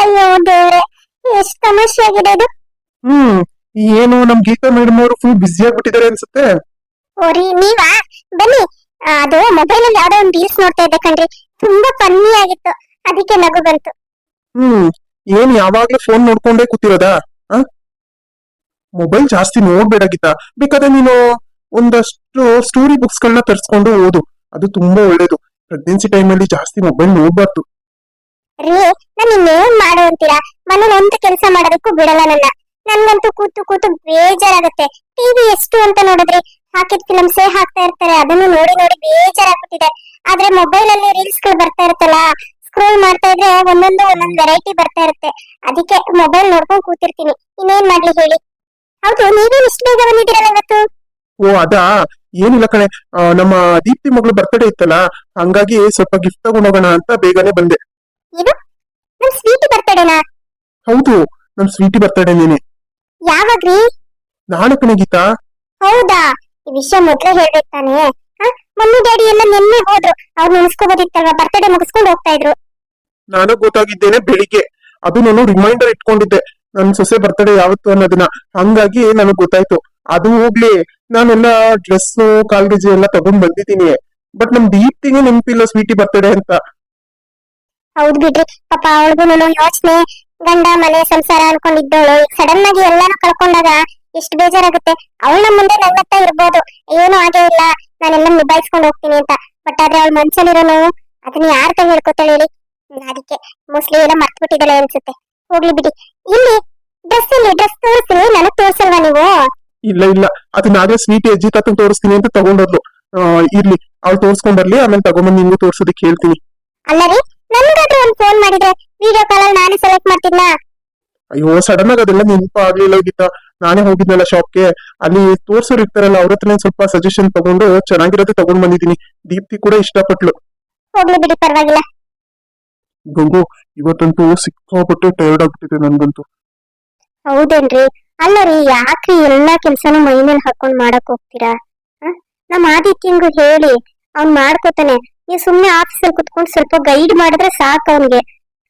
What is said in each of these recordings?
ಅಯ್ಯೋ ದೇವ್ರೆ, ಎಷ್ಟ್ ತಮಾಷೆ ಆಗಿದೆ ಇದು. ಹ್ಮ್ ಏನು ನಮ್ ಗೀತಾ ಮೇಡಮ್ ಅವರು ಫುಲ್ ಬ್ಯುಸಿ ಆಗ್ಬಿಟ್ಟಿದ್ದಾರೆ ಅನ್ಸುತ್ತೆ. ಓರಿ ನೀವಾ? ಬನ್ನಿ. ಅದು ಮೊಬೈಲ್ ಅಲ್ಲಿ ಯಾವ್ದೋ ಒಂದು ರೀಲ್ಸ್ ನೋಡ್ತಾ ಇದ್ದೆ ಕಣ್ರಿ, ತುಂಬಾ ಫನ್ನಿ ಆಗಿತ್ತು, ಅದಕ್ಕೆ ನಗು ಬಂತು. ಹ್ಮ್ ಏನ್ ಯಾವಾಗ್ಲೂ ಫೋನ್ ನೋಡ್ಕೊಂಡೇ ಕೂತಿರೋದಾ? ಮೊಬೈಲ್ ಜಾಸ್ತಿ ನೋಡ್ಬೇಡ ಗೀತಾ. ಬೇಕಾದ್ರೆ ನೀನು ಒಂದಷ್ಟು ಸ್ಟೋರಿ ಬುಕ್ಸ್ ಗಳನ್ನ ತರಿಸ್ಕೊಂಡು ಓದು, ಅದು ತುಂಬಾ ಒಳ್ಳೇದು. ಪ್ರೆಗ್ನೆನ್ಸಿ ಟೈಮ್ ಅಲ್ಲಿ ಜಾಸ್ತಿ ಮೊಬೈಲ್ ನೋಡ್ಬಾರ್ದು. ರೀ, ನಾನು ಇನ್ನೇನ್ ಮಾಡು ಅಂತೀರಾ? ಮನೇಲಿ ಒಂದು ಕೆಲಸ ಮಾಡೋದಕ್ಕೂ ಬಿಡಲ್ಲ ನನ್ನ. ನನ್ಗಂತೂ ಕೂತು ಕೂತು ಬೇಜಾರಾಗತ್ತೆ. ಟಿವಿ ಎಷ್ಟು ಅಂತ ನೋಡಿದ್ರಿ, ಹಾಕಿದ ಫಿಲಮ್ಸೇ ಹಾಕ್ತಾ ಇರ್ತಾರೆ, ಅದನ್ನು ನೋಡಿ ನೋಡಿ ಬೇಜಾರಾಗ್ಬಿಟ್ಟಿದೆ. ಆದ್ರೆ ಮೊಬೈಲ್ ಅಲ್ಲಿ ರೀಲ್ಸ್ ಗಳು ಬರ್ತಾ ಇರುತ್ತಲ್ಲ, ಸ್ಕ್ರೋಲ್ ಮಾಡ್ತಾ ಇದ್ರೆ ಒಂದೊಂದು ವೆರೈಟಿ ಬರ್ತಾ ಇರುತ್ತೆ. ಅದಕ್ಕೆ ಮೊಬೈಲ್ ನೋಡ್ಕೊಂಡು ಕೂತಿರ್ತೀನಿ. ಇನ್ನೇನ್ ಮಾಡ್ಲಿ ಹೇಳಿ? ಹೌದು, ನೀವೇನ್ ಇಷ್ಟು ಬೇಗ ಬಂದಿದ್ದೀರಲ್ಲ ಇವತ್ತು? ಓ ಅದಾ, ಏನಿಲ್ಲ ಕಣೆ, ನಮ್ಮ ದೀಪ್ತಿ ಮಗಳು ಬರ್ತ್ಡೇ ಇತ್ತಲ್ಲ, ಹಂಗಾಗಿ ಸ್ವಲ್ಪ ಗಿಫ್ಟ್ ತಗೊಂಡೋಗೋಣ ಅಂತ ಬೇಗನೆ ಬಂದೆ. ಇದು ನಮ್ ಸ್ವೀಟಿ ಬರ್ತಡೇನಾ? ಹೌದು, ನಮ್ ಸ್ವೀಟಿ ಬರ್ತ್ಡೇ ನೇನೆ. ಯಾವಾಗ್ರಿ? ನಾಳೆ ಕಣೆ ಗೀತಾ. ಹೌದಾ? ಈ ವಿಷಯ ಮೊದ್ಲೇ ಹೇಳ್ಬೇಕು ತಾನೇ. ಮಮ್ಮಿ ಡ್ಯಾಡಿ ಎಲ್ಲ ನಿನ್ನೆ ಹೋದ್ರು, ಅವ್ರು ನೆನ್ಸ್ಕೋಬೋದಿತ್ತಲ್ವಾ, ಬರ್ತಡೇ ಮುಗಿಸ್ಕೊಂಡು ಹೋಗ್ತಾ ಇದ್ರು. ನಾನು ಗೊತ್ತಾಗಿದ್ದೇನೆ ಬೆಳಿಗ್ಗೆ, ಅದು ನಾನು ರಿಮೈಂಡರ್ ಇಟ್ಕೊಂಡಿದ್ದೆ ನನ್ ಸೊಸೆ ಬರ್ತಡೇ ಯಾವತ್ತು ಅನ್ನೋದನ್ನ, ಹಂಗಾಗಿ ನನಗ್ ಗೊತ್ತಾಯ್ತು. ಅದು ಹೋಗ್ಲಿ, ನಾನೆಲ್ಲ ಡ್ರೆಸ್ ಕಾಲ್ಗೆಜಿ ಎಲ್ಲ ತಗೊಂಡ್ ಬಂದಿದ್ದೀನಿ, ಬಟ್ ನಮ್ ದೀಪ್ತಿಗೆ ನೆನಪಿಲ್ಲ ಸ್ವೀಟಿ ಬರ್ತಡೇ ಅಂತ. ಹೌದ್ ಬಿಡ್ರಿ, ಪಾಪ ಅವಳಿಗೂ ಯೋಚನೆ, ಗಂಡ ಮನೆ ಸಂಸಾರ ಅನ್ಕೊಂಡಿದ್ದವಳು ಈಗ ಸಡನ್ ಆಗಿ ಎಲ್ಲಾನು ಕಳ್ಕೊಂಡಾಗ ಎಷ್ಟು ಬೇಜಾರಾಗುತ್ತೆ. ಅವಳ ನಮ್ಮ ಮುಂದೆ ನಗ್ನಗ್ತಾ ಇರ್ಬೋದು, ಏನು ಆಗೇ ಇಲ್ಲ, ನಾನೆಲ್ಲ ನಿಭಾಯಿಸ್ಕೊಂಡು ಹೋಗ್ತೀನಿ ಅಂತ. ಬಟ್ ಆದ್ರೆ ಅವಳ ಮನ್ಸಲ್ಲಿರೋ ನೋವು ಅದನ್ನ ಯಾರ ತ ಹೇಳ್ಕೊತಾಳೆ ಹೇಳಿ? ಅದಕ್ಕೆ ಮೋಸ್ಟ್ಲಿ ಎಲ್ಲ ಮರ್ತ್ ಬಿಟ್ಟಿದ್ದಾಳೆ ಅನ್ಸುತ್ತೆ. ಹೋಗ್ಲಿ ಬಿಡಿ. ಇಲ್ಲಿ ಡ್ರೆಸ್ ತೋರಿಸ್ತೀನಿ, ನನಗ್ ತೋರ್ಸಲ್ವಾ ನೀವು? ಇಲ್ಲ ಇಲ್ಲ, ಅದನ್ನಾಗ್ಲೇ ಸ್ವೀಟಿ ಅಜ್ಜಿ ತಾತನ್ ತೋರಿಸ್ತೀನಿ ಅಂತ ತಗೊಂಡೋದ್ಲು. ಇರ್ಲಿ, ಅವ್ಳು ತೋರ್ಸ್ಕೊಂಡ್ ಬರ್ಲಿ, ಆಮೇಲೆ ತಗೊಂಬಂದ್ ನಿಮ್ಗೂ ತೋರ್ಸೋದಕ್ಕೆ ಹೇಳ್ತೀನಿ. ಅಲ್ಲ ರೀ, ನನ್ಗಾದ್ರೂ ಒಂದ್ ಫೋನ್ ಮಾಡಿದ್ರೆ ವಿಡಿಯೋ ಕಾಲ್ ಅಲ್ಲಿ ನಾನೇ ಸೆಲೆಕ್ಟ್ ಮಾಡ್ತಿದ್ನಾ? ಅಯ್ಯೋ ಸಡನ್ ಆಗಿ ಅದೆಲ್ಲ ನೆನಪು ಆಗ್ಲಿಲ್ಲ ಗೀತಾ. ನಾನೇ ಹೋಗಿದ್ನಲ್ಲ ಶಾಪ್ಗೆ, ಅಲ್ಲಿ ತೋರ್ಸೋರು ಇರ್ತಾರಲ್ಲ, ಅವ್ರ ಹತ್ರನೇ ಸ್ವಲ್ಪ ಸಜೆಷನ್ ತಗೊಂಡು ಚೆನ್ನಾಗಿರೋದೇ ತಗೊಂಡ್ ಬಂದಿದ್ದೀನಿ. ದೀಪ್ತಿ ಕೂಡ ಇಷ್ಟಪಟ್ಲು. ಹೋಗ್ಲಿ ಬಿಡಿ, ಪರವಾಗಿಲ್ಲ. ಗಂಗು, ಇವತ್ತಂತೂ ಸಿಕ್ಕಾಪಟ್ಟೆ ಟೈರ್ಡ್ ಆಗ್ಬಿಟ್ಟಿದೆ ನನ್ಗಂತೂ. ಹೌದೇನ್ರಿ? ಅಲ್ಲ ರೀ, ಯಾಕ್ರಿ ಎಲ್ಲಾ ಕೆಲ್ಸನೂ ಮೈ ಮೇಲೆ ಹಾಕೊಂಡ್ ಮಾಡಕ್ ಹೋಗ್ತೀರಾ? ನಮ್ ಆದಿತ್ಯಂಗು ಹೇಳಿ, ಅವ್ನ್ ಮಾಡ್ಕೋತಾನೆ. ನೀವ್ ಸುಮ್ನೆ ಆಫೀಸಲ್ಲಿ ಕುತ್ಕೊಂಡು ಸ್ವಲ್ಪ ಗೈಡ್ ಮಾಡಿದ್ರೆ ಸಾಕು ಅವ್ನಿಗೆ.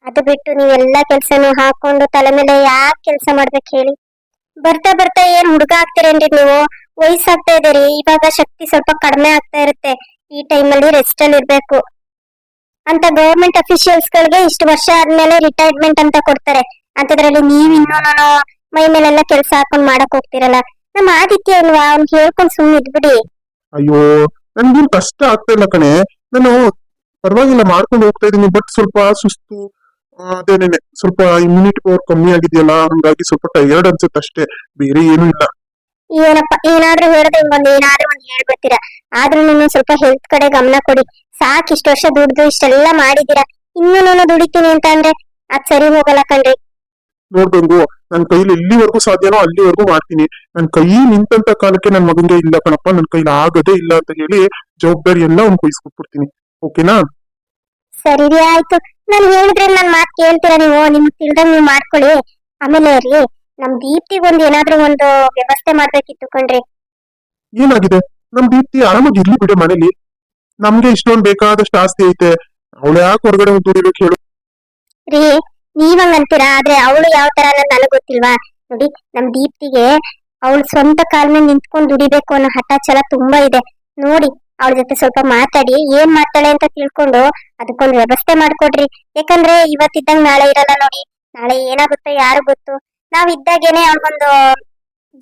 ಅದು ಬಿಟ್ಟು ನೀವೆಲ್ಲಾ ಕೆಲ್ಸನೂ ಹಾಕೊಂಡು ತಲೆ ಮೇಲೆ ಯಾಕೆ ಕೆಲ್ಸ ಮಾಡ್ಬೇಕು ಹೇಳಿ? ಬರ್ತಾ ಬರ್ತಾ ಏನ್ ಹುಡುಗ ಆಗ್ತೀರೇನ್ರಿ ನೀವು? ವಯಸ್ಸಾಗ್ತಾ ಇದೆ ರೀ, ಇವಾಗ ಶಕ್ತಿ ಸ್ವಲ್ಪ ಕಡಿಮೆ ಆಗ್ತಾ ಇರುತ್ತೆ. ಈ ಟೈಮಲ್ಲಿ ರೆಸ್ಟ್ ಅಲ್ಲಿ ಇರ್ಬೇಕು ಅಂತ ಗವರ್ಮೆಂಟ್ ಅಫಿಷಿಯಲ್ಸ್ ಗಳಿಗೆ ಇಷ್ಟು ವರ್ಷ ಆದ್ಮೇಲೆ ರಿಟೈರ್ಮೆಂಟ್ ಅಂತ ಕೊಡ್ತಾರೆ. ಅಂತದ್ರಲ್ಲಿ ನೀವ್ ಇನ್ನೂ ಮೈ ಮೇಲೆಲ್ಲ ಕೆಲ್ಸ ಹಾಕೊಂಡ್ ಮಾಡಕ್ ಹೋಗ್ತಿರಲ್ಲ. ನಮ್ಮ ಆದಿತ್ಯ ಅಲ್ವಾ, ಅವ್ನ್ ಹೇಳ್ಕೊಂಡ್ ಸುಮ್ನೆ ಇದ್ಬಿಡಿ. ಅಯ್ಯೋ, ನನ್ಗೇನ್ ಕಷ್ಟ ಆಗ್ತಾ ಇಲ್ಲ ಕಣೆ, ನಾನು ಪರವಾಗಿಲ್ಲ ಮಾಡ್ಕೊಂಡು ಹೋಗ್ತಾ ಇದೀನಿ. ಬಟ್ ಸ್ವಲ್ಪ ಸುಸ್ತು, ಅದೇನೇನೆ ಸ್ವಲ್ಪ ಇಮ್ಯುನಿಟಿ ಪವರ್ ಕಮ್ಮಿ ಆಗಿದೆಯಲ್ಲ, ಹಂಗಾಗಿ ಸ್ವಲ್ಪ ಟಯರ್ಡ್ ಅನ್ಸುತ್ತೆ ಅಷ್ಟೇ, ಬೇರೆ ಏನು ಇಲ್ಲ. ಏನಪ್ಪ, ಏನಾದ್ರೂ ಹೇಳಿದ್ರೆ ಏನಾದ್ರೂ ಒಂದ್ ಹೇಳ್ಬಿಡ್ತೀರಾ. ಆದ್ರೂ ನೀವು ಸ್ವಲ್ಪ ಹೆಲ್ತ್ ಕಡೆ ಗಮನ ಕೊಡಿ. ಸಾಕ್, ಇಷ್ಟು ವರ್ಷ ದುಡ್ದು ಇಷ್ಟೆಲ್ಲ ಮಾಡಿದೀರಾ, ಇನ್ನೂ ದುಡಿತೀನಿ ಅಂತ ಅಂದ್ರೆ ಅದ್ ಸರಿ ಹೋಗಲ್ಲ ಕಣ್ರಿ. ನೋಡ್ಬಂಗು, ನನ್ ಕೈಲಿ ಎಲ್ಲಿವರೆಗೂ ಸಾಧ್ಯನೋ ಅಲ್ಲಿವರೆಗೂ ಮಾಡ್ತೀನಿ. ನನ್ ಕೈ ನಿಂತಂತ ಕಾಲಕ್ಕೆ ನನ್ ಮಗಂಗೆ ಇಲ್ಲ ಕಣಪ್ಪ, ನನ್ ಕೈಲಿ ಆಗದೇ ಇಲ್ಲ ಅಂತ ಹೇಳಿ ಜವಾಬ್ದಾರಿ ಎಲ್ಲ ಅವ್ನ್ ಕೊಡ್ತೀನಿ. ಓಕೆನಾ? ಸರಿ ರೀ, ಆಯ್ತು. ನಾನ್ ಹೇಳಿದ್ರೆ ನನ್ ಮಾತ್ ಕೇಳ್ತೀರಾ ನೀವು? ನಿಮ್ಗ್ ತಿಳ್ದಂಗ್ ನೀವ್ ಮಾಡ್ಕೊಳ್ಳಿ. ಆಮೇಲೆ ರೀ, ನಮ್ ದೀಪ್ತಿಗ್ ಏನಾದ್ರೂ ಒಂದು ವ್ಯವಸ್ಥೆ ಮಾಡ್ಬೇಕಿತ್ತು ಕಣ್ರಿ. ಏನಾಗಿದೆ? ನಮ್ ದೀಪ್ತಿ ಆರಾಮಾಗಿ ಇರ್ಲಿ ಬಿಡು ಮನೇಲಿ. ನಮ್ಗೆ ಇಷ್ಟೊಂದ್ ಬೇಕಾದಷ್ಟು ಆಸ್ತಿ ಐತೆ, ಅವಳು ಯಾಕೆ ಹೊರಗಡೆ ಹೋಗಿ ದುಡಿಬೇಕು ಹೇಳು? ರೀ, ನೀವಂಗ್ ಅಂತೀರಾ, ಆದ್ರೆ ಅವಳು ಯಾವ ತರ ಅನ್ನೋದು ನನಗ್ ಗೊತ್ತಿಲ್ವಾ? ನೋಡಿ, ನಮ್ ದೀಪ್ತಿಗೆ ಅವಳು ಸ್ವಂತ ಕಾಲ್ ಮೇಲೆ ನಿಂತ್ಕೊಂಡು ದುಡಿಬೇಕು ಅನ್ನೋ ಹಠ ಛಲ ತುಂಬಾ ಇದೆ. ನೋಡಿ, ಅವಳ ಜೊತೆ ಸ್ವಲ್ಪ ಮಾತಾಡಿ ಏನ್ ಮಾಡ್ತಾಳೆ ಅಂತ ತಿಳ್ಕೊಂಡು ಅದಕ್ಕೊಂದು ವ್ಯವಸ್ಥೆ ಮಾಡ್ಕೊಡ್ರಿ. ಯಾಕಂದ್ರೆ ಇವತ್ತಿದ್ದಂಗ್ ನಾಳೆ ಇರಲ್ಲ ನೋಡಿ. ನಾಳೆ ಏನಾಗುತ್ತೋ ಯಾರು ಗೊತ್ತು. ನಾವ್ ಇದ್ದಾಗೇನೆ ಅವ್ಳಿಗೊಂದು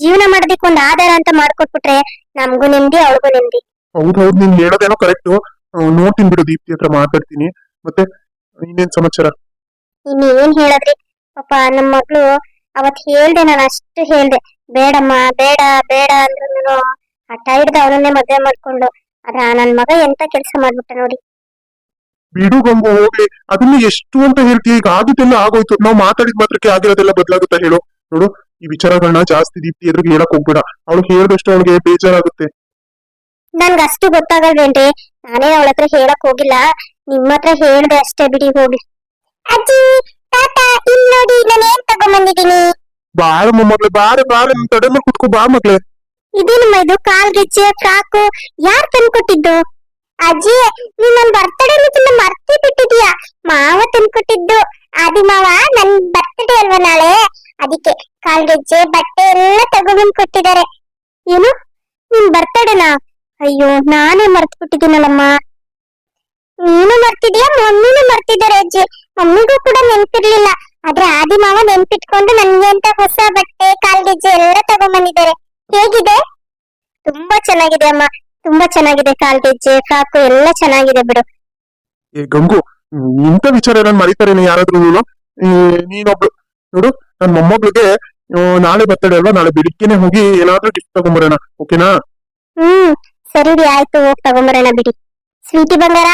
ಜೀವನ ಮಾಡೋದಕ್ಕೆ ಒಂದು ಆಧಾರ ಅಂತ ಮಾಡ್ಕೊಟ್ಬಿಟ್ರೆ ನಮ್ಗೂ ನೆಮ್ಮದಿ, ಅವಳಿಗೂ ನೆಮ್ಮದಿ. ಹೌದೌದು, ನೀನ್ ಹೇಳೋದೇನೋ ಕರೆಕ್ಟ್. ನೋಡ್ತೀನಿ ಬಿಡು, ದೀಪ್ತಿ ಹತ್ರ ಮಾತಾಡ್ತೀನಿ. ಮತ್ತೆ ಇನ್ನೇನ್ ಸಮಾಚಾರ? ಇನ್ನೇನ್ ಹೇಳದ್ರಿ, ಪಾಪ ನಮ್ ಮಗಳು ಅವತ್ ಹೇಳ್ದೆ, ನಾನು ಅಷ್ಟು ಹೇಳ್ದೆ, ಬೇಡಮ್ಮ ಬೇಡ ಬೇಡ ಅಂದ್ರು ಹಠ ಹಿಡ್ದು ಅವನನ್ನೇ ಮದ್ವೆ ಮಾಡ್ಕೊಂಡು. ಆದ್ರ ನನ್ ಮಗ ಎಂತ ಕೆಲ್ಸ ಮಾಡ್ಬಿಟ್ಟ ನೋಡಿ. ಬಿಡು ಗಂಗು, ಹೋಗ್ಲಿ. ಅದನ್ನ ಎಷ್ಟು ಅಂತ ಹೇಳ್ತೀಯ? ಈಗ ಆಗಿದ್ದೆಲ್ಲ ಆಗೋಯ್ತು. ನಾವು ಮಾತಾಡಿದ ಮಾತ್ರಕ್ಕೆ ಆಗಿರೋದೆಲ್ಲ ಬದಲಾಗುತ್ತಾ ಹೇಳು? ನೋಡು, ಈ ವಿಚಾರಗಳನ್ನ ಜಾಸ್ತಿ ದೀಪ್ತಿ ಎದುರಿಗೆ ಹೇಳಕ್ ಹೋಗ್ಬೇಡ. ಅವಳು ಹೇಳ್ದಷ್ಟು ಅವಳಿಗೆ ಬೇಜಾರಾಗುತ್ತೆ. ನನ್ಗ ಅಷ್ಟು ಗೊತ್ತಾಗಲ್ವೇನ್ರಿ? ನಾನೇ ಅವಳ ಹತ್ರ ಹೇಳಕ್ ಹೋಗಿಲ್ಲ, ನಿಮ್ಮ ಹತ್ರ ಹೇಳ್ದೆ ಅಷ್ಟೇ, ಬಿಡಿ ಹೋಗ್ಲಿ. ಅಜ್ಜಿ, ತಾತ, ಇಲ್ಲಿ ನೋಡಿ ನಾನು ಏನ್ ತಗೊಂಡ್ಬಂದಿದ್ದೀನಿ. ಬಾರ ಮೊಮ್ಮಗ್ಳೆ, ಬಾರೆ ಬಾರೆ, ನಿನ್ ತಡೆ ಮೇಲೆ ಕುತ್ಕೋ, ಬಾ ಮಗ್ಳೆ. ಇದೇನಮ್ಮ ಇದು? ಕಾಲ್ಗೆಜ್ಜೆ, ಫ್ರಾಕು ಯಾರ್ ತಂದ್ಕೊಟ್ಟಿದ್ದು? ಅಜ್ಜಿ, ನೀನ್ ನನ್ ಬರ್ತಡೇ ಮರ್ತಿ ಬಿಟ್ಟಿದ್ಯಾ? ಮಾವ ತಂದ್ಕೊಟ್ಟಿದ್ದು. ಆದಿಮಾವ ನನ್ ಬರ್ತ್ಡೇ ಅಲ್ವಾ ನಾಳೆ, ಅದಕ್ಕೆ ಕಾಲ್ಗೆಜ್ಜೆ ಬಟ್ಟೆ ಎಲ್ಲ ತಗೊಂಡ್ಬಂದ್ ಕೊಟ್ಟಿದ್ದಾರೆ. ಏನು, ನಿನ್ ಬರ್ತಡೇನಾ? ಅಯ್ಯೋ, ನಾನೇ ಮರ್ತ್ ಬಿಟ್ಟಿದ್ದೀನಲ್ಲಮ್ಮ. ನೀನು ಮರ್ತಿದ್ಯಾ, ಮಮ್ಮಿನೂ ಮರ್ತಿದ್ದಾರೆ ಅಜ್ಜಿ. ಮಮ್ಮಿಗೂ ಕೂಡ ನೆನ್ಪಿರ್ಲಿಲ್ಲ. ಆದ್ರೆ ಆದಿಮಾವ ನೆನ್ಪಿಟ್ಕೊಂಡು ನನ್ಗೆ ಅಂತ ಹೊಸ ಬಟ್ಟೆ ಕಾಲ್ಗೆಜ್ಜೆ ಎಲ್ಲ ತಗೊಂಡ್ಬಂದಿದ್ದಾರೆ. ಹೇಗಿದೆ? ತುಂಬಾ ಚೆನ್ನಾಗಿದೆ ಅಮ್ಮ, ತುಂಬಾ ಚೆನ್ನಾಗಿದೆ. ಕಾಲ್ಗೆಜ್ಜೆ ಫ್ರಾಕು ಎಲ್ಲ ಚೆನ್ನಾಗಿದೆ ಬಿಡು. ಏ ಗಂಗು, ಇಂಥ ವಿಚಾರ ನಾನು ಮರಿತಾರೇನೆ ಯಾರಾದ್ರೂ? ನೀನೊಬ್ಳು ನೋಡು, ನನ್ನ ಮೊಮ್ಮಗಳಿಗೆ ನಾಳೆ ಬರ್ತಡೇ ಅಲ್ವಾ, ನಾಳೆ ಬೆಳಿಗ್ಗೆನೆ ಹೋಗಿ ಏನಾದ್ರೂ ಗಿಫ್ಟ್ ತಗೊಂಬರೋಣ, ಓಕೆನಾ? ಸರಿ ರೀ, ಆಯ್ತು, ಹೋಗಿ ತಗೊಂಬರೋಣ ಬಿಡಿ. ಸ್ವೀಟಿ ಬಂಗಾರ,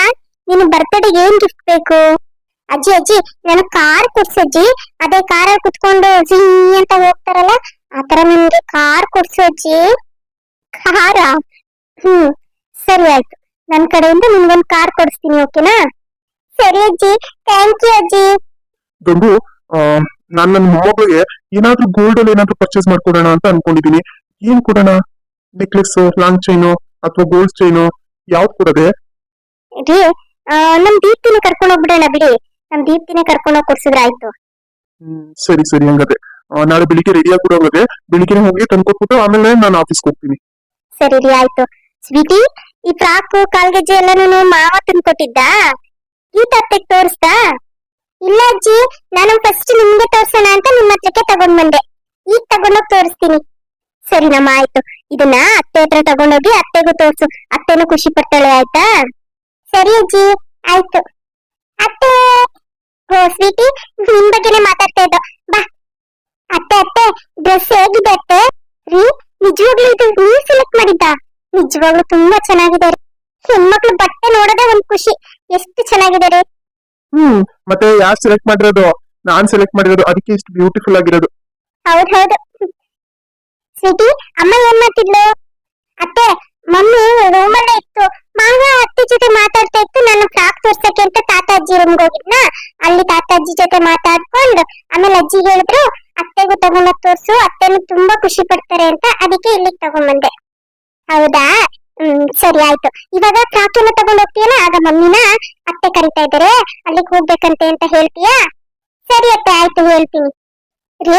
ನಿನ್ ಬರ್ತಡೆಗೆ ಏನ್ ಗಿಫ್ಟ್ ಬೇಕು? ಅಜ್ಜಿ ಅಜ್ಜಿ, ನನ್ ಕಾರ್ ಕೊಡ್ಸಜ್ಜಿ. ಅದೇ ಕಾರಲ್ಲಿ ಕುತ್ಕೊಂಡು ಝೀ ಅಂತ ಹೋಗ್ತಾರಲ್ಲ, ಆತರ ನನ್ಗೆ ಕಾರ್ ಕೊಡ್ಸು ಅಜ್ಜಿ. ಕಾರ? ಸರಿ ಆಯ್ತು, ನನ್ ಕಡೆಯಿಂದ ನಿಮ್ಗೊಂದ್ ಕಾರ್ ಕೊಡಿಸ್ತೀನಿ, ಓಕೆನಾ? ಸರಿ ಅಜ್ಜಿ, ಥ್ಯಾಂಕ್ ಯು ಅಜ್ಜಿ. ಗಂಗು, ನಾನ್ ನನ್ನ ಮೊಮ್ಮಗಳಿಗೆ ಏನಾದ್ರೂ ಗೋಲ್ಡ್ ಅಲ್ಲಿ ಏನಾದ್ರೂ ಪರ್ಚೇಸ್ ಮಾಡ್ಕೊಡೋಣ ಅಂತ ಅನ್ಕೊಂಡಿದೀನಿ. ಏನ್ ಕೊಡೋಣ? ನೆಕ್ಲೆಸ್, ಲಾಂಗ್ ಚೈನು ಅಥವಾ ಗೋಲ್ಡ್ ಚೈನು, ಯಾವ್ದು ಕೊಡದೆ? ರೀ, ನಮ್ ದೀಪ್ತಿನ ಕರ್ಕೊಂಡು ಹೋಗ್ಬಿಡೋಣ ಬಿಡಿ. ನಮ್ ದೀಪ್ತಿನ ಕರ್ಕೊಂಡು ಹೋಗಿ ಕೊಡ್ಸಿದ್ರೆ ಆಯ್ತು. ಸರಿ ಸರಿ, ಹಂಗಾದ್ರೆ ನಾಳೆ ಬೆಳಿಗ್ಗೆ ರೆಡಿ ಆಗಿ ಕೊಡೋಂಗಾದ್ರೆ ಬೆಳಿಗ್ಗೆ ಹೋಗಿ ತಂದ್ಕೊಟ್ಬಿಟ್ಟು ಆಮೇಲೆ ನಾನು ಆಫೀಸ್ಗೆ ಹೋಗ್ತೀನಿ. ಸರಿ ರೀ, ಆಯ್ತು. ಸ್ವೀಟಿ, ಈ ಫ್ರಾಕು ಕಾಲ್ಗೆಜ್ಜೆ ಎಲ್ಲಾನು ಮಾವ ತಂದ್ಕೊಟ್ಟಿದ್ದ? ಗೀತಾ ಅತ್ತೆಗ್ ತೋರಿಸ್ದಾ? ಇಲ್ಲ ಅಜ್ಜಿ, ನಾನು ಫಸ್ಟ್ ನಿಮ್ಗೆ ತೋರ್ಸೋಣ ಅಂತ ನಿಮ್ಮ ಹತ್ರಕ್ಕೆ ತಗೊಂಡ್ ಬಂದೆ. ಈಗ ತಗೊಂಡೋಗಿ ತೋರಿಸ್ತೀನಿ. ಸರಿನಮ್ಮ, ಆಯ್ತು. ಇದನ್ನ ಅತ್ತೆ ಹತ್ರ ತಗೊಂಡೋಗಿ ಅತ್ತೆಗೂ ತೋರ್ಸು, ಅತ್ತೆನೂ ಖುಷಿ ಪಡ್ತಾಳೆ, ಆಯ್ತಾ? ಸರಿ ಅಜ್ಜಿ, ಆಯ್ತು. ಅತ್ತೆ, ಓ ಸ್ವೀಟಿ, ನಿಮ್ ಬಗ್ಗೆನೆ ಮಾತಾಡ್ತಾ ಇದ್ದ. ಬಾ. ಅತ್ತೆ ಅತ್ತೆ, ಡ್ರೆಸ್ ಹೇಗಿದೆ ಅತ್ತೆ? ರೀ, ನಿಜವಾಗ್ಲೂ ಇದು ನೀವು ಸೆಲೆಕ್ಟ್ ಮಾಡಿದ್ದ? ನಿಜವಾಗ್ಲೂ ತುಂಬಾ ಚೆನ್ನಾಗಿದೆ. ಹೆಣ್ಮಕ್ಳು ಬಟ್ಟೆ ನೋಡೋದೇ ಒಂದ್ ಖುಷಿ. ಎಷ್ಟು ಚೆನ್ನಾಗಿದೆ ರೀ. ಮತ್ತೆ ಯಾರು ಸೆಲೆಕ್ಟ್ ಮಾಡಿರೋದು? ನಾನ್ ಸೆಲೆಕ್ಟ್ ಮಾಡಿರೋದು, ಅದಕ್ಕೆ ಇಷ್ಟು ಬ್ಯೂಟಿಫುಲ್ ಆಗಿರೋದು. ಹೌದು. ಸ್ವೀಟಿ, ಅಮ್ಮ ಏನ್ ಮಾಡ್ತಿದ್ಲು? ಅತ್ತೆ, ಮಮ್ಮಿ ರೂಮಲ್ಲೇ ಇತ್ತು. ಮಾವ ಅತ್ತೆ ಜೊತೆ ಮಾತಾಡ್ತಾ ಇತ್ತು. ನಾನು ಫ್ರಾಕ್ ತೋರ್ಸಕ್ಕೆ ಅಂತ ತಾತಾಜಿ ರೂಮ್ಗೆ ಹೋಗಿದ್ನ. ಅಲ್ಲಿ ತಾತಾಜಿ ಜೊತೆ ಮಾತಾಡ್ಕೊಂಡು ಆಮೇಲೆ ಅಜ್ಜಿ ಹೇಳಿದ್ರು ಅತ್ತೆಗೂ ತಗೊಂಡೋಗ್ ತೋರ್ಸು, ಅತ್ತೆನು ತುಂಬಾ ಖುಷಿ ಪಡ್ತಾರೆ ಅಂತ, ಅದಕ್ಕೆ ಇಲ್ಲಿಗೆ ತಗೊಂಡ್ಬಂದೆ. ಹೌದಾ? ಸರಿ ಆಯ್ತು. ಇವಾಗ ಫ್ರಾಕ್ ಎಲ್ಲ ತಗೊಂಡ್ ಹೋಗ್ತೀಯಲ್ಲ, ಆಗ ಮಮ್ಮಿನ ಅತ್ತೆ ಕರಿತಾ ಇದ್ದಾರೆ, ಅಲ್ಲಿಗೆ ಹೋಗ್ಬೇಕಂತೆ ಅಂತ ಹೇಳ್ತೀಯಾ? ಸರಿ ಅತ್ತೆ, ಆಯ್ತು, ಹೇಳ್ತೀನಿ. ರೀ,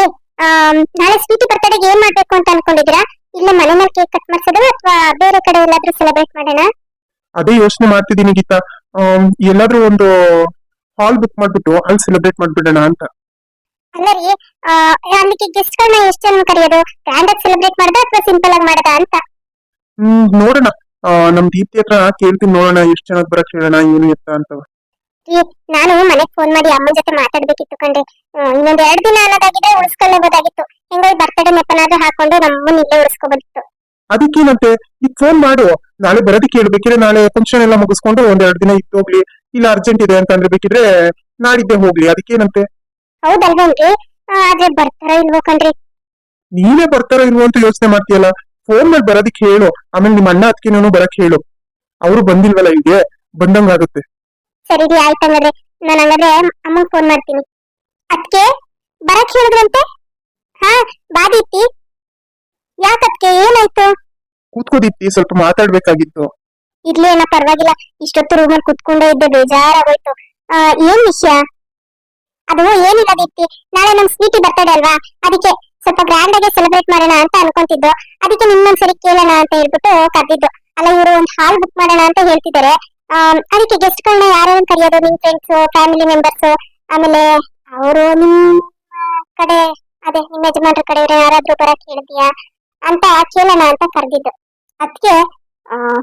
ನಾಳೆ ಸ್ವೀಟಿ ಬರ್ತಡೆಗೆ ಏನ್ ಮಾಡ್ಬೇಕು ಅಂತ ಅನ್ಕೊಂಡಿದ್ದೀರಾ? ಇಲ್ಲ ಮನೆಯಲ್ಲಿ ಕೇಕ್ ಕಟ್ ಮಾಡ್ಸೋದು ಅಥವಾ ಬೇರೆ ಕಡೆ ಎಲ್ಲಾದ್ರೂ ಸೆಲೆಬ್ರೇಟ್ ಮಾಡೋಣ? ಅದೇ ಯೋಚನೆ ಮಾಡ್ತಿದ್ದೀನಿ ಗೀತಾ. ಎಲ್ಲಾದ್ರೂ ಒಂದು ಹಾಲ್ ಬುಕ್ ಮಾಡ್ಬಿಟ್ಟು ಅಲ್ಲಿ ಸೆಲೆಬ್ರೇಟ್ ಮಾಡ್ಬಿಡೋಣ ಅಂತ. ಅಲ್ಲ ರೀ, ಅಲ್ಲಿಗೆ ಗೆಸ್ಟ್ ಗಳನ್ನ ಎಷ್ಟು ಜನ ಕರೆಯೋದು? ಗ್ರ್ಯಾಂಡ್ ಆಗಿ ಸೆಲೆಬ್ರೇಟ್ ಮಾಡೋದಾ ಅಥವಾ ಸಿಂಪಲ್ ಆಗಿ ಮಾಡೋದಾ ಅಂತ? ನೋಡೋಣ, ನಮ್ ದೀಪ್ತಿ ಹತ್ರ ಕೇಳ್ತೀನಿ, ನೋಡೋಣ ಎಷ್ಟು ಜನಕ್ಕೆ ಬರಕ್ ಹೇಳೋಣ, ಏನು ಎತ್ತ ಅಂತ. ನಾನು ಮನೆಗ್ ಫೋನ್ ಮಾಡಿ ಅಮ್ಮನ ಜೊತೆ ಮಾತಾಡ್ಬೇಕಿತ್ತು ಕಣ್ರಿ. ಇನ್ನೊಂದ್ 2 ದಿನ ಅನ್ನೋದಾಗಿದೆ, ಉಳಿಸ್ಕೊಳ್ಳೇಬೋದಾಗಿತ್ತು. ಹೆಂಗೋ ಬರ್ತಡೇ ನೆಪನಾದ್ರೂ ಹಾಕೊಂಡು ನಮ್ಮನ್ನ ಇಲ್ಲೇ ಉಳಿಸ್ಕೋಬೋದಿತ್ತು. ಅದಕ್ಕೇನಂತೆ, ಈಗ ಫೋನ್ ಮಾಡು, ನಾಳೆ ಬರೋದಕ್ಕೆ ಹೇಳ್ಬೇಕಿದ್ರೆ ನಾಳೆ ಫಂಕ್ಷನ್ ಎಲ್ಲ ಮುಗಿಸ್ಕೊಂಡು 1-2 ದಿನ ಇತ್ತು ಹೋಗ್ಲಿ. ಇಲ್ಲ ಅರ್ಜೆಂಟ್ ಇದೆ ಅಂತ ಅಂದ್ರೆ ಬೇಕಿದ್ರೆ ನಾಡಿದ್ದೆ ಹೋಗ್ಲಿ, ಅದಕ್ಕೇನಂತೆ. ಹೌದಲ್ವೇನ್ರಿ? ಆದ್ರೆ ಬರ್ತಾರ ಇಲ್ವೋ ಕಣ್ರಿ? ನೀನೇ ಬರ್ತಾರೋ ಇಲ್ವೋ ಅಂತ ಯೋಚನೆ ಮಾಡ್ತೀಯಲ್ಲ, ಫೋನ್ ಮಾಡಿ ಬರೋದಕ್ಕೆ ಹೇಳು. ಆಮೇಲೆ ನಿಮ್ಮ ಅಣ್ಣ ಅದಕ್ಕೆ ಬರಕ್ ಹೇಳು. ಅವರು ಬಂದಿಲ್ವಲ್ಲ, ಇಲ್ಲಿಗೆ ಬಂದಂಗಾಗುತ್ತೆ. ಸರಿ ರೀ, ಆಯ್ತು. ಹಂಗಾದ್ರೆ ನಾನು ಹಂಗಾದ್ರೆ ಅಮ್ಮಂಗ್ ಫೋನ್ ಮಾಡ್ತೀನಿ. ಅದಕ್ಕೆ ಬರಕ್ ಹೇಳಿದ್ರಂತೆ? ಹಾ, ಬಾದಿತ್ತಿ. ಯಾಕದ್ಕೆ, ಏನಾಯ್ತು? ಕೂತ್ಕೋದಿತ್ತಿ, ಸ್ವಲ್ಪ ಮಾತಾಡ್ಬೇಕಾಗಿತ್ತು. ಇರ್ಲಿ ಅಣ್ಣ, ಪರವಾಗಿಲ್ಲ. ಇಷ್ಟೊತ್ತು ರೂಮಲ್ಲಿ ಕುತ್ಕೊಂಡೇ ಇದ್ದೆ, ಬೇಜಾರಾಗೋಯ್ತು. ಏನ್ ವಿಷಯ? ಅದು ಏನಿಲ್ಲ ದೀಪ್ತಿ, ನಾಳೆ ನಮ್ ಸ್ವೀಟಿ ಬರ್ತಡೇ ಅಲ್ವಾ, ಅದಕ್ಕೆ ಸ್ವಲ್ಪ ಗ್ರ್ಯಾಂಡ್ ಆಗಿ ಸೆಲೆಬ್ರೇಟ್ ಮಾಡೋಣ ಅಂತ ಅನ್ಕೊಂತಿದ್ದು. ಅದಕ್ಕೆ ನಿಮ್ಮೊಂದ್ಸರಿ ಕೇಳೋಣ ಅಂತ ಹೇಳ್ಬಿಟ್ಟು ಕರೆದಿದ್ದು. ಅಲ್ಲ, ಇವರು ಒಂದು ಹಾಲ್ ಬುಕ್ ಮಾಡೋಣ ಅಂತ ಹೇಳ್ತಿದ್ದಾರೆ. ಅದಕ್ಕೆ ಗೆಸ್ಟ್ ಗಳನ್ನ ಯಾರ್ಯಾರು ಕರೆಯೋದು? ನಿಮ್ ಫ್ರೆಂಡ್ಸ್, ಫ್ಯಾಮಿಲಿ ಮೆಂಬರ್ಸ್, ಆಮೇಲೆ ಅವರು ನಿಮ್ ಕಡೆ, ಅದೇ ನಿಮ್ಮ ಯಜಮಾನ್ರ ಕಡೆ ಯಾರಾದ್ರೂ ಬರಕ್ ಹೇಳಿದ್ಯಾ ಅಂತ ಕೇಳೋಣ ಅಂತ ಕರೆದಿದ್ದು. ಅದಕ್ಕೆ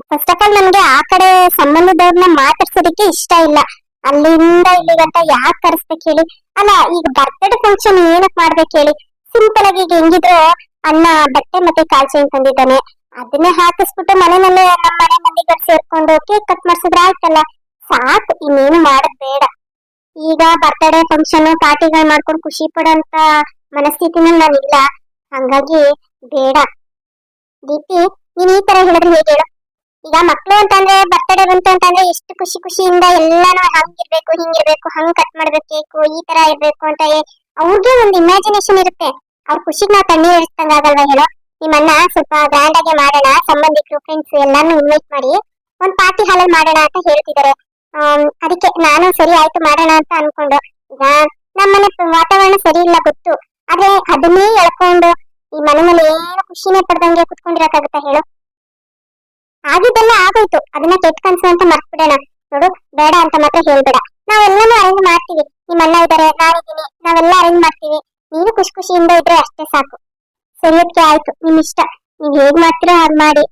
ಫಸ್ಟ್ ಆಫ್ ಆಲ್ ನನ್ಗೆ ಆ ಕಡೆ ಸಂಬಂಧದವ್ರನ್ನ ಮಾತಾಡ್ಸೋದಕ್ಕೆ ಇಷ್ಟ ಇಲ್ಲ. ಅಲ್ಲಿಂದ ಇಲ್ಲಿಗಂತ ಯಾಕೆ ಕರೆಸ್ಬೇಕು ಹೇಳಿ? ಅಲ್ಲ, ಈಗ ಬರ್ತ್ಡೇ ಫಂಕ್ಷನ್ ಏನಕ್ ಮಾಡ್ಬೇಕು ಹೇಳಿ? ಸಿಂಪಲ್ ಆಗಿ ಈಗ ಹೆಂಗಿದ್ರು ಅಣ್ಣ ಬಟ್ಟೆ ಮತ್ತೆ ಕಾಲ್ ಚೈನ್ ತಂದಿದ್ದಾನೆ, ಅದನ್ನೇ ಹಾಕಿಸ್ಬಿಟ್ಟು ಮನೆಯಲ್ಲೇ ನಮ್ಮ ಮನೆ ಮಂದಿಗಳು ಸೇರ್ಕೊಂಡು ಕೇಕ್ ಕಟ್ ಮಾಡ್ಸಿದ್ರೆ ಆಯ್ತಲ್ಲ, ಸಾಕು. ಇನ್ನೇನು ಮಾಡದ್ ಬೇಡ. ಈಗ ಬರ್ತಡೇ ಫಂಕ್ಷನ್ ಪಾರ್ಟಿಗಳು ಮಾಡ್ಕೊಂಡು ಖುಷಿ ಪಡೋಂತ ಮನಸ್ಥಿತಿನಲ್ಲಿ ನಾನಿಲ್ಲ. ಹಂಗಾಗಿ ಬೇಡ. ದೀಪಿ, ನೀನ್ ಈ ತರ ಹೇಳಿದ್ರೆ ಹೇಗೆ ಹೇಳು? ಈಗ ಮಕ್ಳು ಅಂತಂದ್ರೆ ಬರ್ತಡೇ ಬಂತು ಅಂತಂದ್ರೆ ಎಷ್ಟು ಖುಷಿ ಖುಷಿಯಿಂದ ಎಲ್ಲಾನು ಹಂಗಿರ್ಬೇಕು, ಹಿಂಗಿರ್ಬೇಕು, ಹಂಗ್ ಕಟ್ ಮಾಡ್ಬೇಕು ಕೇಕು, ಈ ತರ ಇರ್ಬೇಕು ಅಂತ ಅವ್ರಿಗೆ ಒಂದು ಇಮ್ಯಾಜಿನೇಷನ್ ಇರುತ್ತೆ. ಅವ್ರ ಖುಷಿಗೆ ನಾವು ತಣ್ಣೀರ್ ಇರಿಸ್ದಂಗ ಆಗಲ್ವಾ ಹೇಳೋ? ನಿಮ್ಮನ್ನ ಸ್ವಲ್ಪ ಗ್ರ್ಯಾಂಡ್ ಆಗಿ ಮಾಡೋಣ, ಸಂಬಂಧಿಕರು ಫ್ರೆಂಡ್ಸ್ ಎಲ್ಲಾನು ಇನ್ವೈಟ್ ಮಾಡಿ ಒಂದ್ ಪಾರ್ಟಿ ಹಾಲಲ್ಲಿ ಮಾಡೋಣ ಅಂತ ಹೇಳ್ತಿದ್ದಾರೆ. ಅದಕ್ಕೆ ನಾನು ಸರಿ ಆಯ್ತು ಮಾಡೋಣ ಅಂತ ಅನ್ಕೊಂಡು, ಈಗ ನಮ್ಮ ಮಾತ್ರ ಹೇಳ್ಬೇಡ. ನಾವೆಲ್ಲಾನು ಅರೇಂಜ್ ಮಾಡ್ತೀವಿ. ನಿಮ್ಮ ಅಣ್ಣ ಇದಾರೆ, ನಾನಿದ್ದೀನಿ, ನಾವೆಲ್ಲ ಅರೇಂಜ್ ಮಾಡ್ತೀವಿ. ನೀನು ಖುಷಿ ಖುಷಿಯಿಂದ ಇದ್ರೆ ಅಷ್ಟೇ ಸಾಕು. ಸರಿ ಅದಕ್ಕೆ ಆಯ್ತು, ನಿಮ್ ಇಷ್ಟ. ನೀವ್ ಹೇಗ್ ಮಾಡ್ತೀರಾ ಹಾಗ್ ಮಾಡಿ.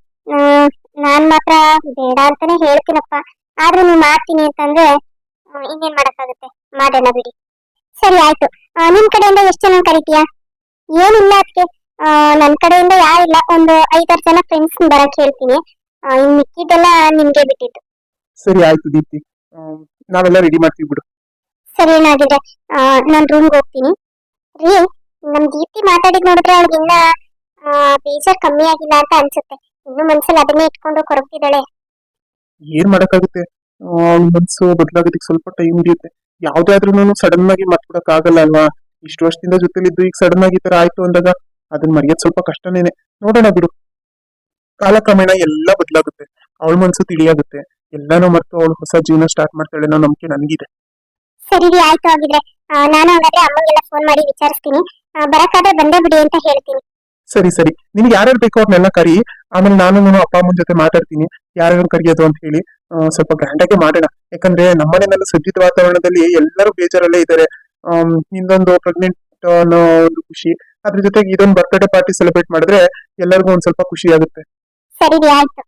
ನಾನ್ ಮಾತ್ರ ಬೇಡ ಅಂತಾನೆ ಹೇಳ್ತೀನಪ್ಪ. ಆದ್ರೂ ನೀವ್ ಮಾಡ್ತೀನಿ ಅಂತಂದ್ರೆ ಇನ್ನೇನ್ ಮಾಡಕ್ಕಾಗುತ್ತೆ, ಮಾಡೋಣ ಬಿಡಿ. ಸರಿ ಆಯ್ತು. ನಿಮ್ ಕಡೆಯಿಂದ ಎಷ್ಟು ಜನ ಕರಿತೀಯಾ? ಏನಿಲ್ಲ ಅದಕ್ಕೆ, ನನ್ ಕಡೆಯಿಂದ ಯಾರಿಲ್ಲ, ಒಂದು 5-6 ಜನ ಫ್ರೆಂಡ್ಸ್ ಬರಕ್ ಹೇಳ್ತೀನಿ. ಇನ್ ಮಿಕ್ಕಿದ್ದೆಲ್ಲ ನಿಮ್ಗೆ ಬಿಟ್ಟಿದ್ದು. ಸರಿ ಆಯ್ತು ದೀಪ್ತಿ, ನಾವೆಲ್ಲ ರೆಡಿ ಮಾಡ್ತೀವಿ ಬಿಡು. ಸರಿ ಏನಾಗಿದ್ರೆ ನಾನ್ ರೂಮ್ಗೆ ಹೋಗ್ತೀನಿ. ರೀ, ನಮ್ ದೀಪ್ತಿ ಮಾತಾಡಿದ್ ನೋಡಿದ್ರೆ ಅವಳಿಗಿನ್ನ ಬೇಜಾರ್ ಕಮ್ಮಿ ಆಗಿಲ್ಲ ಅಂತ ಅನ್ಸುತ್ತೆ. ಇನ್ನು ಮನ್ಸಲ್ಲಿ ಅದನ್ನೇ ಇಟ್ಕೊಂಡು ಕೊರಗ್ತಿದ್ದಾಳೆ. ಏನ್ ಮಾಡಕ್ಕಾಗುತ್ತೆ, ಮನ್ಸು ಬದಲಾಗೋದಕ್ಕೆ ಸ್ವಲ್ಪ ಟೈಮ್ ಹಿಡಿಯುತ್ತೆ. ಯಾವ್ದೇ ಆದ್ರೂ ಸಡನ್ ಆಗಿ ಮರ್ತ್ಬಿಡಕ್ ಆಗಲ್ಲ ಅಲ್ವಾ. ಇಷ್ಟು ವರ್ಷದಿಂದ ಜೊತೆಲಿದ್ದು ಈಗ ಸಡನ್ ಆಗಿ ಈ ತರ ಆಯ್ತು ಅಂದಾಗ ಅದನ್ನ ಮರೆಯೋದ್ ಸ್ವಲ್ಪ ಕಷ್ಟನೇನೆ. ನೋಡೋಣ ಬಿಡು, ಕಾಲಕ್ರಮೇಣ ಎಲ್ಲ ಬದಲಾಗುತ್ತೆ. ಅವಳ ಮನ್ಸು ತಿಳಿಯಾಗುತ್ತೆ, ಎಲ್ಲಾನು ಮರ್ತು ಅವಳು ಹೊಸ ಜೀವನ ಸ್ಟಾರ್ಟ್ ಮಾಡ್ತಾಳೆ ಅನ್ನೋ ನಂಬಿಕೆ ನನ್ಗಿದೆ. ಸರಿ ರೀ, ಆಯ್ತು ಆಗಿದ್ರೆ ನಾನು ಹಾಗಾದ್ರೆ ಅಮ್ಮಂಗೆಲ್ಲ ಫೋನ್ ಮಾಡಿ ವಿಚಾರಿಸ್ತೀನಿ. ಬರಕಾದ್ರೆ ಬಂದೇ ಬಿಡಿ ಅಂತ ಹೇಳ್ತೀನಿ. ಸರಿ ಸರಿ, ನಿನ್ಗೆ ಯಾರ್ಯಾರು ಬೇಕೋ ಅವ್ರನ್ನೆಲ್ಲ ಕರಿ. ಆಮೇಲೆ ನಾನು ಅಪ್ಪ ಅಮ್ಮನ ಜೊತೆ ಮಾತಾಡ್ತೀನಿ ಯಾರ್ಯಾರು ಕರಿಯೋದು ಅಂತ ಹೇಳಿ. ಸ್ವಲ್ಪ ಗ್ರ್ಯಾಂಡ್ ಆಗಿ ಮಾಡೋಣ. ಯಾಕಂದ್ರೆ ನಮ್ಮನೆಲ್ಲ ಸಜ್ಜಿತ ವಾತಾವರಣದಲ್ಲಿ ಎಲ್ಲರೂ ಬೇಜಾರಲ್ಲೇ ಇದ್ದಾರೆ. ಇನ್ನೊಂದು ಪ್ರೆಗ್ನೆಂಟ್ ಅನ್ನೋ ಒಂದು ಖುಷಿ, ಅದ್ರ ಜೊತೆಗೆ ಇದೊಂದು ಬರ್ತ್ಡೇ ಪಾರ್ಟಿ ಸೆಲೆಬ್ರೇಟ್ ಮಾಡಿದ್ರೆ ಎಲ್ಲರಿಗೂ ಒಂದ್ ಸ್ವಲ್ಪ ಖುಷಿ ಆಗುತ್ತೆ. ಸರಿ ರೀ, ಆಯ್ತು.